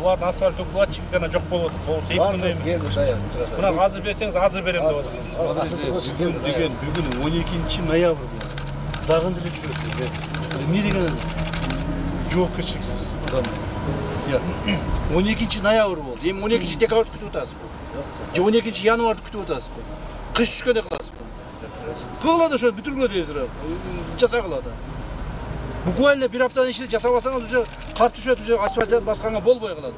Булардын асфальт укладчики гана жок болуп атат. Болсо 2 миңдей. Мына азыр берсеңиз азыр берем деп атат. Бүгүн 12 ноябрь. Дагы деле жүрөсүз. Эмне деген жоопкерчиликсиз адам. 12 ноябрь болду. Эми 12 декабрды күтүп атасызбы? Же 12 январды күтүп атасызбы? Кыш түшкөндө кыласызбы? Кылгыла ошо бүтүргүлө дейсиз. Жасагыла да. Буквально bir haftanın içinde жасабасаңыз уже кар түшөт, уже асфальт басканга болбой калат.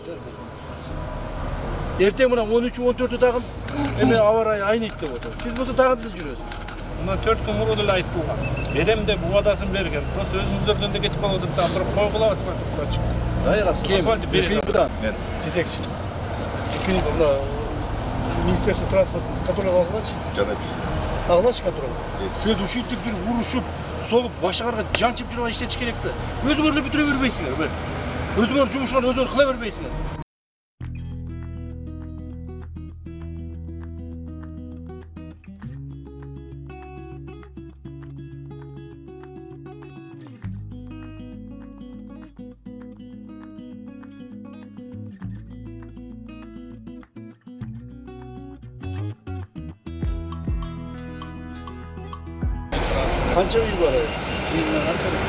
Эртең мына 13-14 дагы эме аба ырайы айнейт деп атат. Сиз болсо дагы деле жүрөсүз. Мына 4 күн мурун эле айтылган. Берем деп убадасын берген. Просто өзүңүздөрдөн да кетип калып атат да, бирок койгула асфальт укладчик. Асфальт берем. Мен жетекчи. Мына Министерство транспорта контроль алгачы. Жаначы. Алгачы контроль. Следующий деп жүрүп урушуп, соғып, башыгарга жанчып жүргөн иштетиш керек да. Өзүңөр эле бүтүрө бербейсиңер. Өзүңөр жумушуңарды өзүңөр кыла бербейсиңер. Kança uy var?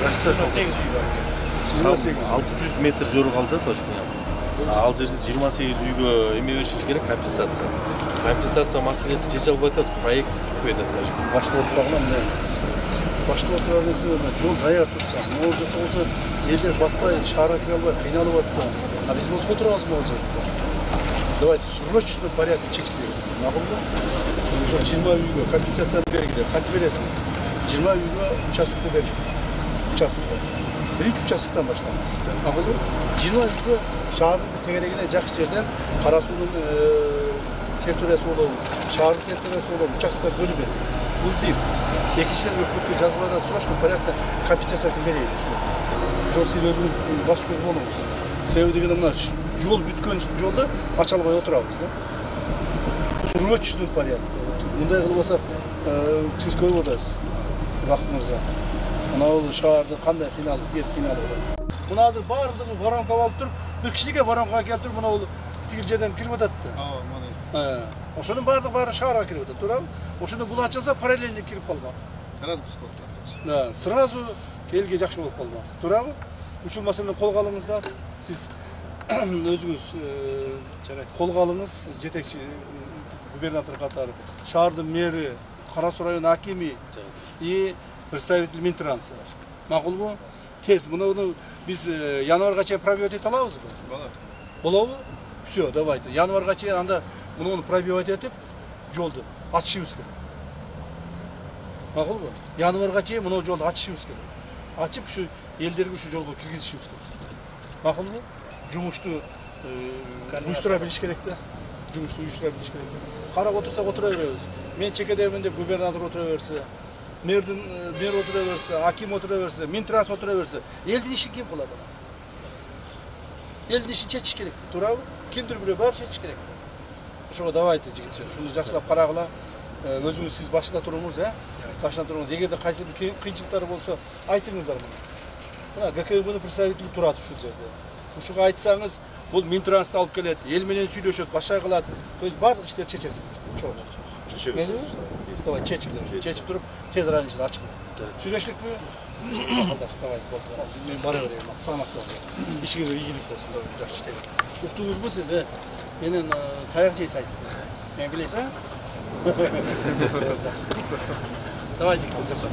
28 uy var. 600 metr жору калды точка. Ал жерде 28 үйгө эме беришибиз керек, компенсация. Компенсация маселесин чече албай атабыз, проект бүтпөй атат даже. Баштап отурган эмне? Баштап отурган нерсе жол даяр турса, могул болсо элдер батпай, шаарга кире албай кыйналып атса, а биз болсо отурабыз могул жерде. Давайте срочный порядок чечип берели. Макулбу? Ошо 20 үйгө компенсацияны бергиле, кантип бересиң? 20 үйгө участокты берип. Участокты. Birinci участоктан баштайбыз. Макулбу? 20 үйгө шаардын тегерегине жакшы жерден Карасуунун территориясы болобу, шаардын территориясы болобу, участоктор бөлүп берди. Бул бир. Экинчиден өкмөткө жазылган срочный порядокто компенсациясын берейин. Ошо сиз өзүңүз баш көз болуңуз. Себеби дегенде мына жол бүткөн жолдо ача албай отурабыз да. Срочный порядок. Мындай кылбасак, сиз көрүп атасыз. Бакыт мырза. Мына бул шаарды кандай кыйналып, кыйналып. Мына азыр баардыгы воронка алып туруп, бир кичине воронка келип туруп, мына бул тигил жерден кирип атат да. Мына. Ошонун баары шаарга кирип атат, туурабы? Ошондо бул ачылса параллельно кирип калмак. Сразу бускоттан. Да, сразу элге жакшы болуп калмак. Туурабы? Ушул маселени колго алыңыздар. Сиз өзүңүз колго алыңыз, жетекчи губернатор катары, шаардын мэри, Карасуу район акими и представитель Минтранса. Макулбу? Тез муну биз январга чейин пробивать эте алабызбы? Болобу? Всё, давайте. Январга чейин анда муну пробивать этип жолду ачышыбыз керек. Макулбу? Январга чейин муну жолду ачышыбыз керек. Ачып ушу элдерге ушу жолго киргизишибиз керек. Макулбу? Жумушту уюштура билиш керек да. Жумушту уюштура билиш керек. Карап отурсак отура беребиз. Мен чекедемин деп губернатор отура берсе, мэр отура берсе, аким отура берсе, Минтранс отура берсе, элдин ишин ким кылат? Элдин ишин чечиш керек, туурабы? Кимдир бирөө баары чечиш керек. Ошого давайте жигитсер, шуну жакшылап карагыла. Өзүңүз сиз башында туруңуз, башында туруңуз. Эгерде кайсы бир кыйынчылыктар болсо, айтыңыздар мына. Мына ГКБнын представители турат ушул жерде. Ушуга айтсаңыз, бул Минтрансты алып келет, эл менен сүйлөшөт, башка кылат. То есть бардык иштер чечесиз. Давай чечип туруп, тез аранын ичинде ачык. Сүйлөштүкпү? Калдаш, давай, болду. Мен бара берейин, саламаттуу болуңуз. Ишиңизге ийгилик болсун, жакшы иштеңиз. Уктуңузбу сиз? Менен таяк жейсиз айтып. Мен билесиң? Давай, жигит, жакшы.